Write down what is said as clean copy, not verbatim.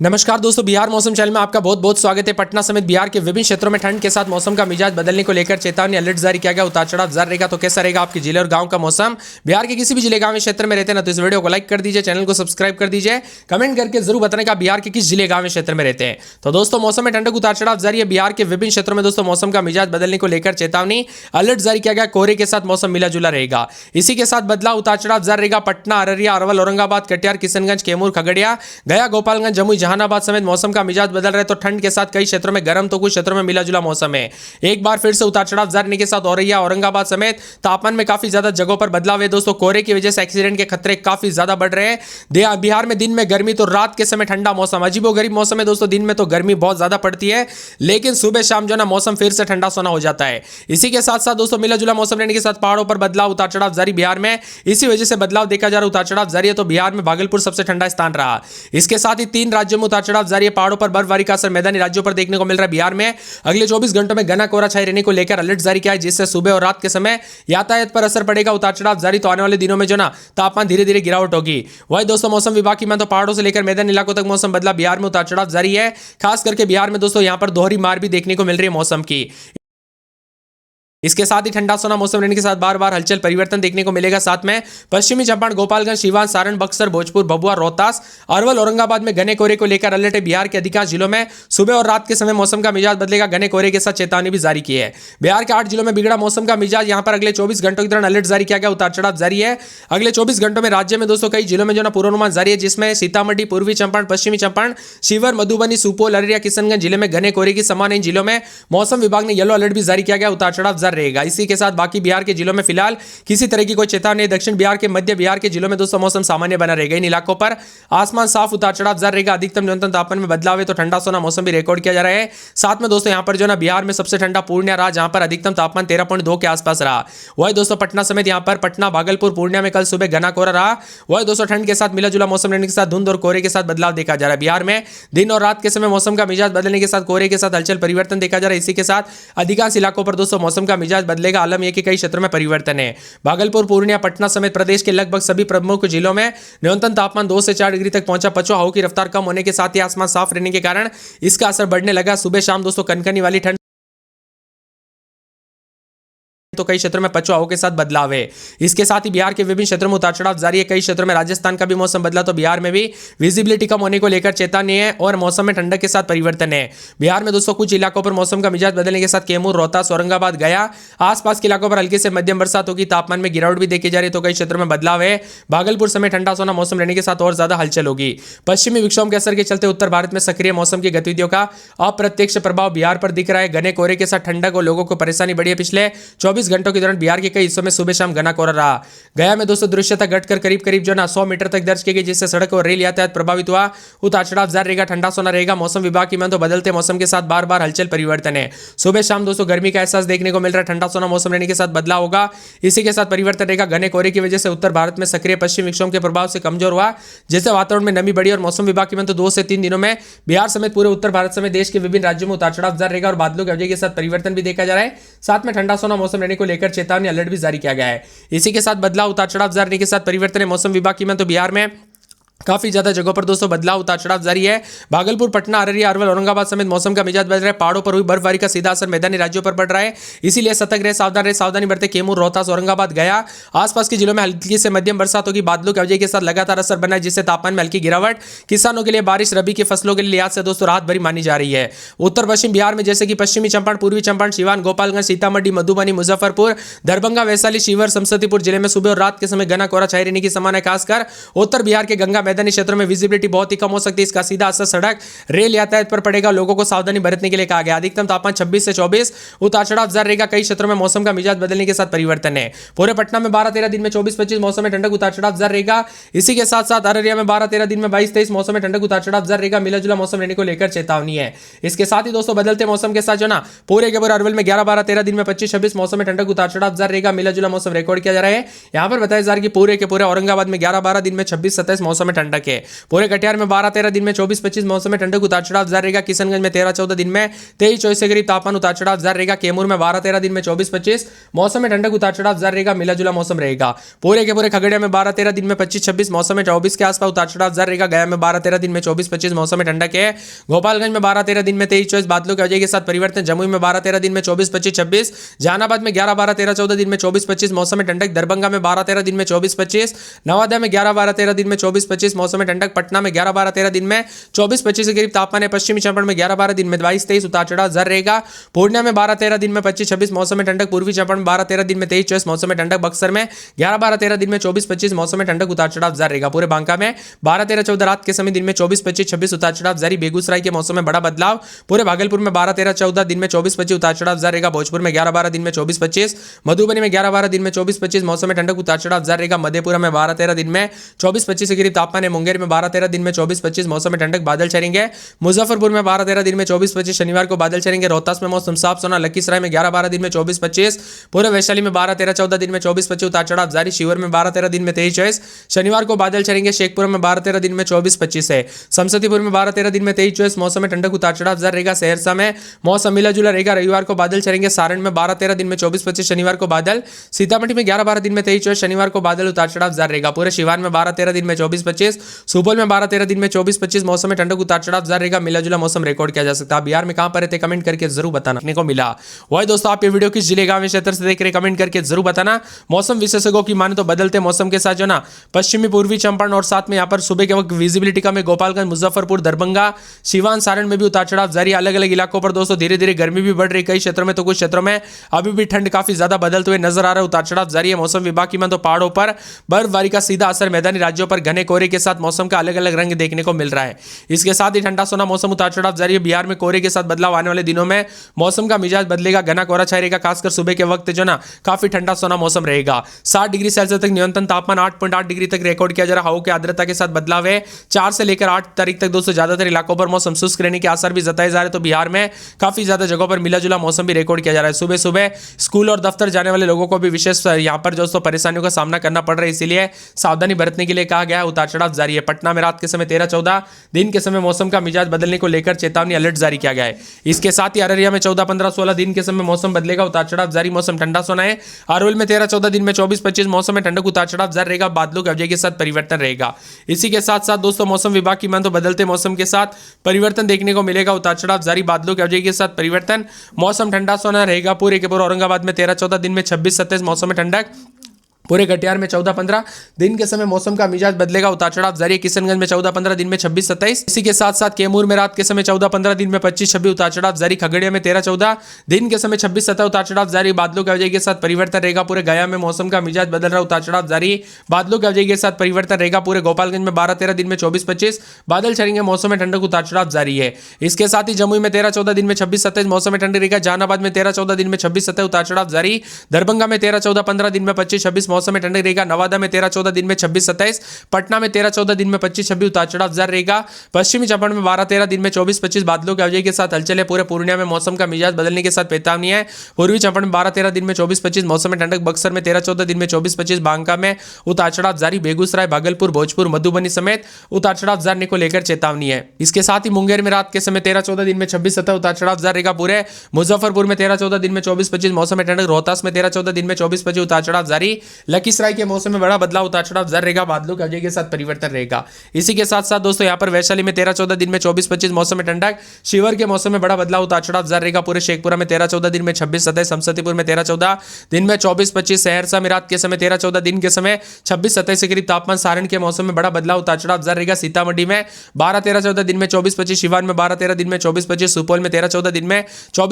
नमस्कार दोस्तों, बिहार मौसम चैनल में आपका बहुत बहुत स्वागत है। पटना समेत बिहार के विभिन्न क्षेत्रों में ठंड के साथ मौसम का मिजाज बदलने को लेकर चेतावनी अलर्ट जारी किया गया। उतार चढ़ाव जारी रहेगा तो कैसा रहेगा आपके जिले और गांव का मौसम। बिहार के किसी भी जिले गांव क्षेत्र में रहते हैं ना तो इस वीडियो को लाइक कर दीजिए, चैनल को सब्सक्राइब कर दीजिए, कमेंट करके जरूर बताने का बिहार के किस जिले गांव क्षेत्र में रहते हैं। तो दोस्तों, मौसम में ठंडक उतार चढ़ाव जारी है। बिहार के विभिन्न क्षेत्रों में दोस्तों मौसम का मिजाज बदलने को लेकर चेतावनी अलर्ट जारी किया गया। कोहरे के साथ मौसम मिला जुला रहेगा, इसी के साथ बदलाव उतार चढ़ाव जारी रहेगा। पटना, अररिया, अरवल, औरंगाबाद, कटिहार, किशनगंज, कैमूर, खगड़िया, गया, गोपालगंज, जमुई, जहानाबाद समेत मौसम का मिजाज बदल रहा है। तो ठंड के साथ कई क्षेत्रों में गर्म तो कुछ क्षेत्रों में मिला जुला मौसम है। एक बार फिर से उतार चढ़ाव जारी रहने के साथ औरैया, औरंगाबाद समेत तापमान में काफी ज्यादा जगहों पर बदलाव है। दोस्तों, कोहरे की वजह से एक्सीडेंट के खतरे काफी ज्यादा बढ़ रहे हैं। बिहार में दिन में गर्मी तो रात के समय ठंडा मौसम, अजीबोगरीब मौसम है दोस्तों। दिन में तो गर्मी बहुत ज्यादा पड़ती है, लेकिन सुबह शाम जो ना मौसम फिर से ठंडा सोना हो जाता है। इसी के साथ साथ दोस्तों मिला जुला मौसम रहने के साथ पहाड़ों पर बदलाव उतार चढ़ाव जारी बिहार में। इसी वजह से बदलाव देखा जा रहा है। उतार चढ़ाव जारी है तो बिहार में भागलपुर सबसे ठंडा स्थान रहा। इसके साथ ही 3 राज्यों में उतार चढ़ाव जारी है। पहाड़ों पर बर्फबारी का असर मैदानी राज्यों पर देखने को मिल रहा है। बिहार में अगले 24 घंटों में घना कोहरा छाए रहने को लेकर अलर्ट जारी किया है, जिससे सुबह और रात के समय यातायात पर असर पड़ेगा। उतार चढ़ाव जारी तो आने वाले दिनों में जो ना तापमान धीरे धीरे गिरावट होगी। वही दोस्तों मौसम विभाग की मैं तो पहाड़ों से लेकर मैदानी इलाकों तक मौसम बदला। बिहार में उतार चढ़ाव जारी है। खास करके बिहार में दोस्तों यहां पर दोहरी मार भी देखने को मिल रही है मौसम की। इसके साथ ही ठंडा सोना मौसम रहने के साथ बार बार हलचल परिवर्तन देखने को मिलेगा। साथ में पश्चिमी चंपारण, गोपालगंज, सीवान, सारण, बक्सर, भोजपुर, भभुआ, रोहतास, अरवल, औरंगाबाद में घने कोहरे को लेकर अलर्ट है। बिहार के अधिकांश जिलों में सुबह और रात के समय मौसम का मिजाज बदलेगा। घने कोहरे के साथ चेतावनी भी जारी की है। बिहार के 8 जिलों में बिगड़ा मौसम का मिजाज। यहां पर अगले 24 घंटों के दौरान अलर्ट जारी किया गया। उतार चढ़ाव जारी है। अगले 24 घंटों में राज्य में दोस्तों कई जिलों में जो ना पूर्वानुमान जारी है, जिसमें सीतामढ़ी, पूर्वी चंपारण, पश्चिमी चंपारण, शिवहर, मधुबनी, सुपौल, अररिया, किशनगंज जिले में घने कोहरे की समान। इन जिलों में मौसम विभाग ने येलो अलर्ट भी जारी किया गया। उतार चढ़ाव जारी रहेगा। इसी के साथ बाकी बिहार के जिलों में फिलहाल किसी तरह की कोई चेतावनी नहीं। दक्षिण बिहार के मध्य बिहार के जिलों में दोस्तों मौसम सामान्य बना रहेगा। इन इलाकों पर आसमान साफ, उतार चढ़ाव जारी रहेगा। अधिकतम न्यूनतम तापमान में बदलाव है तो ठंडा सोना मौसम भी रिकॉर्ड किया जा रहा है। साथ में दोस्तों यहां पर जो ना बिहार में सबसे ठंडा पूर्णिया रहा, जहां पर अधिकतम तापमान 13.2 के आसपास रहा। वही दोस्तों पटना समेत यहां पर पटना, भागलपुर, पूर्णिया में कल सुबह घना कोहरा रहा। वही दोस्तों ठंड के साथ मिला जुला मौसम रहने के साथ धुंध और कोहरे के साथ बदलाव देखा जा रहा है। बिहार में दिन और रात के समय मौसम का मिजाज बदलने के साथ कोहरे के साथ हलचल परिवर्तन देखा जा रहा है। इसी के साथ अधिकांश इलाकों पर दोस्तों मौसम का मिजाज बदलेगा। आलम यह कि कई क्षेत्रों में परिवर्तन है। भागलपुर, पूर्णिया, पटना समेत प्रदेश के लगभग सभी प्रमुख जिलों में न्यूनतम तापमान 2 से 4 डिग्री तक पहुंचा। पछुआ हवा की रफ्तार कम होने के साथ ही आसमान साफ रहने के कारण इसका असर बढ़ने लगा। सुबह शाम दोस्तों कनकनी वाली ठंड तो कई क्षेत्रों में पछुआ हवा के साथ बदलाव है। इसके साथ ही बिहार के विभिन्न क्षेत्रों में उतार चढ़ाव जारी है। कई क्षेत्रों में राजस्थान का भी मौसम बदला तो बिहार में भी विजिबिलिटी कम होने को लेकर चेतावनी है और मौसम में ठंडक के साथ परिवर्तन है। बिहार में दोस्तों कुछ इलाकों पर मौसम का मिजाज बदलने के साथ कैमूर, रोहतास, औरंगाबाद, गया आसपास के इलाकों पर हल्की से मध्यम बरसात होगी। तापमान में गिरावट भी देखी जा रही है तो कई क्षेत्रों में बदलाव है। भागलपुर समेत ठंडा सोना मौसम रहने के साथ और ज्यादा हलचल होगी। पश्चिमी विक्षोभ के असर के चलते उत्तर भारत में सक्रिय मौसम की गतिविधियों का अप्रत्यक्ष प्रभाव बिहार पर दिख रहा है। घने कोहरे के साथ ठंडक और लोगों को परेशानी बढ़ी है। पिछले 24 घंटों के दौरान बिहार के कई हिस्सों में सुबह शाम घना कोहरा रहा। गया में दोस्तों दृश्यता घटकर करीब करीब जो ना 100 मीटर तक दर्ज की गई, जिससे सड़क और रेल यातायात प्रभावित हुआ। उतार चढ़ाव जारी रहेगा। ठंडा सोना रहेगा। मौसम विभाग की माने तो बदलते मौसम के साथ बार बार हलचल परिवर्तन है। सुबह शाम दोस्तों गर्मी का एहसास देखने को मिल रहा है। ठंडा सोना मौसम रहने के साथ बदलाव होगा। इसी के साथ परिवर्तन रहेगा। घने कोहरे की वजह से उत्तर भारत में सक्रिय पश्चिम विक्षोभ के प्रभाव से कमजोर हुआ, जिससे वातावरण में नमी बढ़ी। और मौसम विभाग की माने तो 2 से 3 दिनों में बिहार समेत पूरे उत्तर भारत समेत देश के विभिन्न राज्यों में उतार चढ़ाव जारी रहेगा और बादलों की वजह के साथ परिवर्तन भी देखा जा रहा है। साथ में ठंडा सोना मौसम रहने को लेकर चेतावनी अलर्ट भी जारी किया गया है। इसी के साथ बदलाव उतार चढ़ाव जारी के साथ परिवर्तन है। मौसम विभाग की मैं तो बिहार में काफी ज्यादा जगहों पर दोस्तों बदलाव उतार चढ़ाव जारी है। भागलपुर, पटना, अररिया, अरवल, औरंगाबाद समेत मौसम का मिजाज बदल रहा है। पहाड़ों पर हुई बर्फबारी का सीधा असर मैदानी राज्यों पर पड़ रहा है। इसीलिए सतर्क रहे, सावधान रहे, सावधानी बरते। कैमूर, रोहतास, औरंगाबाद, गया आसपास के जिलों में हल्की से मध्यम बरसात होगी। बादलों की वजह के साथ लगातार असर बना है, जिससे तापमान में हल्की गिरावट। किसानों के लिए बारिश रबी की फसलों के लिए लिहाज से दोस्तों राहत भरी मानी जा रही है। उत्तर पश्चिम बिहार में जैसे कि पश्चिमी चंपारण, पूर्वी चंपारण, सीवान, गोपालगंज, सीतामढ़ी, मधुबनी, मुजफ्फरपुर, दरभंगा, वैशाली, शिवहर, समस्तीपुर जिले में सुबह और रात के समय घना कोहरा छाए रहने की संभावना है। खासकर उत्तर बिहार के गंगा मैदानी क्षेत्रों में बहुत ही कम हो सकती है। इसका सीधा असर सड़क, रेल यातायात पर पड़ेगा। लोगों को सावधानी बरतने के लिए कहा गया। अधिकतम तापमान 26 से 24 उतार चढ़ाव जारी रहेगा। कई क्षेत्रों में मौसम का मिजाज बदलने के साथ परिवर्तन है। पूरे पटना में 12-13 दिन में 24-25 मौसम में ठंडक उतार चढ़ाव जारी रहेगा। इसी के साथ साथ अररिया में 12-13 दिन में 22-23 मौसम में ठंडक उतार चढ़ाव जारी रहेगा। मिला जुला मौसम रहने को लेकर चेतावनी है। इसके साथ ही दोस्तों बदलते मौसम के साथ जो ना पूरे के पूरे अरवल में 11-12-13 दिन में 25-26 मौसम में ठंडक उतार चढ़ाव जारी रहेगा। मिला जुला मौसम रिकॉर्ड किया जा रहा है। यहां पर बताया जा रहा है कि पूरे के पूरे औरंगाबाद में 11-12 दिन में 26-27 मौसम में ठंडक है। पूरे कटिहार में 12-13 दिन में 24-25 मौसम में ठंडक उतार चढ़ाव जारी रहेगा। किशनगंज में 13-14 दिन में 23-24 के करीब तापमान उतार चढ़ाव जारी रहेगा। कैमूर में 12-13 दिन में 24-25 मौसम में ठंडक उतार चढ़ाव जारी रहेगा। मिला जुला मौसम रहेगा। पूरे के पूरे खगड़िया में 12-13 दिन में 25-26 मौसम में 24 के आसपास उतार चढ़ाव जारी रहेगा। गया में 12-13 दिन में 24-25 मौसम में ठंडक है। गोपालगंज में 12-13 दिन में 23-24 बादलों की वजह के साथ परिवर्तन। जमुई में 12-13 दिन में 24-25-26। जहानाबाद में 11-12-13-14 दिन में 24-25 मौसम में ठंडक। दरभंगा में 12-13 दिन में 24-25। नवादा में 11-12-13 दिन में 24-25 मौसम में ठंडक। पटना में 11-12-13 दिन में 24-25 के करीब तापमान है। पश्चिमी चंपारण में 11-12 दिन में 22-23 उतार चढ़ाव जारी रहेगा। पूर्णिया में 12-13 दिन में 25-26 मौसम में ठंडक। पूर्वी चंपारण में 12-13 दिन में 23-24 मौसम में ठंडक। बक्सर में 11-12-13 दिन में 24-25 मौसम में ठंडक उतार चढ़ाव जारी रहेगा। पूरे बांका में 12-13-14 रात के समय दिन में 24-25-26 उतार चढ़ाव जारी। बेगूसराय के मौसम में बड़ा बदलाव। पूरे भागलपुर में 12-13-14 दिन में 24-25 उतार चढ़ाव जारी रहेगा। भोजपुर में 11-12 दिन में 24-25। मधुबनी में 11-12 दिन में 24-25 मौसम में ठंडक उतार चढ़ाव जारी रहेगा। मधेपुरा में 12-13 दिन में 24-25 के करीब तापमान है। मुंगेर में 12-13 दिन में 24-25 मौसम में ठंडक। बादल छाएंगे। मुजफ्फरपुर में 12-13 दिन में 24-25 शनिवार को बादल छाएंगे। रोहतास में मौसम साफ सोना। लखीसराय में 11-12 दिन में 24-25। पूरे वैशाली में 12-13-14 दिन में 24-25 उतार चढ़ाव जारी। शिवर में 12-13 दिन में 23-24 शनिवार को बादल छाएंगे। शेखपुरा में 12-13 दिन में 24-25 है। समस्तीपुर में 12-13 दिन में 23-24 मौसम में ठंडक उतार चढ़ाव जारी रहेगा। सहरसा में मौसम मिला जुला रहेगा। रविवार को बादल छाएंगे। सारण में 12-13 दिन में 24-25 शनिवार को बादल। सीतामढ़ी में 11-12 दिन में 23-24 शनिवार को बादल उतार चढ़ाव जारी रहेगा। पूरे सिवान में 12-13 दिन में 24-25। सुपौल में 12-13 दिन में 24-25 मौसम में ठंडक उतार चढ़ाव जारी रहेगा। मिला जुला मौसम रिकॉर्ड किया जा सकता है। बिहार में कहां पर रहते कमेंट करके जरूर बताना को मिला। वही दोस्तों आप ये वीडियो किस जिले गांव क्षेत्र से देख रहे कमेंट करके जरूर बताना। मौसम विशेषज्ञों की माने तो बदलते मौसम के साथ जो ना पश्चिमी पूर्वी चंपारण और साथ में यहाँ पर सुबह के वक्त विजिबिलिटी कम है। गोपालगंज, मुजफ्फरपुर, दरभंगा, सिवान, सारण में भी उतार चढ़ाव जारी। अलग अलग इलाकों पर दोस्तों धीरे धीरे गर्मी भी बढ़ रही। कई क्षेत्रों में तो कुछ क्षेत्रों में अभी भी ठंड काफी ज्यादा बदलते हुए नजर आ रहा है। उतार चढ़ाव जारी है। मौसम विभाग की माने तो पहाड़ों पर बर्फबारी का सीधा असर। मैदानी राज्यों पर घने कोहरे के साथ मौसम का अलग अलग रंग देखने को मिल रहा है। इसके साथ ही ठंडा सोना मौसम उतार चढ़ाव जारी है। बिहार में कोहरे के साथ बदलाव। आने वाले दिनों में मौसम का मिजाज बदलेगा। घना कोहरा छाया रहेगा। खासकर सुबह के वक्त जो ना काफी ठंडा सोना मौसम रहेगा। 60 डिग्री सेल्सियस तक न्यूनतम तापमान 8.8 डिग्री तक रिकॉर्ड किया जा रहा है। हवा की आर्द्रता के साथ बदलाव है। 4 से लेकर 8 तारीख तक दोस्तों ज्यादातर इलाकों पर मौसम शुष्क रहने के आसार भी जताए जा रहे हैं। तो बिहार में काफी ज्यादा जगहों पर मिला जुला मौसम भी रिकॉर्ड किया जा रहा है। सुबह सुबह स्कूल और दफ्तर जाने वाले लोगों को भी विशेष यहाँ पर दोस्तों परेशानियों का सामना करना पड़ रहा है। इसीलिए सावधानी बरतने के लिए कहा गया है। उतार चढ़ाव जारी है। पटना में रात के समय 13-14 दिन के समय मौसम का मिजाज बदलने को लेकर चेतावनी अलर्ट जारी किया गया है। इसके साथ ही अररिया में 14-15-16 दिन के समय मौसम बदलेगा। उतार चढ़ाव जारी। मौसम ठंडा सोना है। अरवल में 13-14 दिन में 24-25 मौसम में ठंडक उतार चढ़ाव जारी रहेगा। बादलों के अवजय के साथ परिवर्तन रहेगा। इसी के साथ साथ दोस्तों मौसम विभाग की मान तो बदलते मौसम के साथ परिवर्तन देखने को मिलेगा। उतार चढ़ाव जारी। बादलों के अवजय के साथ परिवर्तन। मौसम ठंडा सोना रहेगा। पूरे के पूरे औरंगाबाद में 13-14 दिन में 26-27 मौसम में ठंडक। पूरे कटिहार में 14-15 दिन के समय मौसम का मिजाज बदलेगा। उतार चढ़ाव जारी। किशनगंज में 14-15 दिन में 26-27। इसी के साथ साथ कैमूर में रात के समय 14-15 दिन में 25-26 उतार चढ़ाव जारी। खगड़िया में 13-14 दिन के समय 26-27 उतार चढ़ाव जारी। बादलों के वजह के साथ परिवर्तन रहेगा। पूरे गया में मौसम का मिजाज बदल रहा। उतार चढ़ाव जारी। बादलों के वजह के साथ परिवर्तन रहेगा। पूरे गोपालगंज में 12-13 दिन में 24-25 बादल छाएंगे। मौसम में ठंडक उतार चढ़ाव जारी है। इसके साथ ही जमुई में 13-14 दिन में 26-27 मौसम में ठंडी रहेगा। जहानाबाद में 13-14 दिन में 26-27 उतार चढ़ाव जारी। दरभंगा में 13-14-15 दिन में 25-26 मौसम में ठंडी रहेगा। नवादा में 13-14 दिन में 26-27। पटना में 13-14 दिन में 25-26 उतार चढ़ाव जारी रहेगा। पश्चिमी चंपारण में 12-13 दिन में 24-25 बादलों के अवजय के साथ हलचल है। पूरे पूर्णिया में मौसम का मिजाज बदलने के साथ चेतावनी है। पूर्वी चंपारण में 12-13 दिन में 24-25 मौसम में ठंडक। बक्सर में 13-14 दिन में 24-25 बांका में उतार चढ़ाव जारी। बेगूसराय, भागलपुर, भोजपुर, मधुबनी समेत उतार चढ़ाव जारी को लेकर चेतावनी है। इसके साथ ही मुंगेर में रात के समय 13-14 दिन में 26-27 उतार चढ़ाव जारी रहेगा। पूरे मुजफ्फरपुर में 13-14 दिन में 24-25 मौसम में ठंडक। रोहतास में 13-14 दिन में 24-25 उतार चढ़ाव जारी। लखीसराय के मौसम में बड़ा बदलाव। उतार चढ़ाव जारी रहेगा। बादलों के अवजय के साथ परिवर्तन रहेगा। इसी के साथ साथ दोस्तों यहाँ पर वैशाली में 13-14 दिन में 24-25 मौसम में ठंडक। शिवर के मौसम में बड़ा बदलाव। उतार चढ़ाव जारी रहेगा। पूरे शेखपुरा में 13-14 दिन में 26-27। समस्तीपुर में 13-14 दिन में 24-25। सहरसा में रात के समय 13-14 दिन के समय 26-27 के करीब तापमान। सारण के मौसम में बड़ा बदलाव। उतार चढ़ाव जारी रहेगा। सीतामढ़ी में 12-13-14 दिन में 24-25। सिवान में 12-13 दिन में 24-25। सुपौल में 13-14 दिन में 24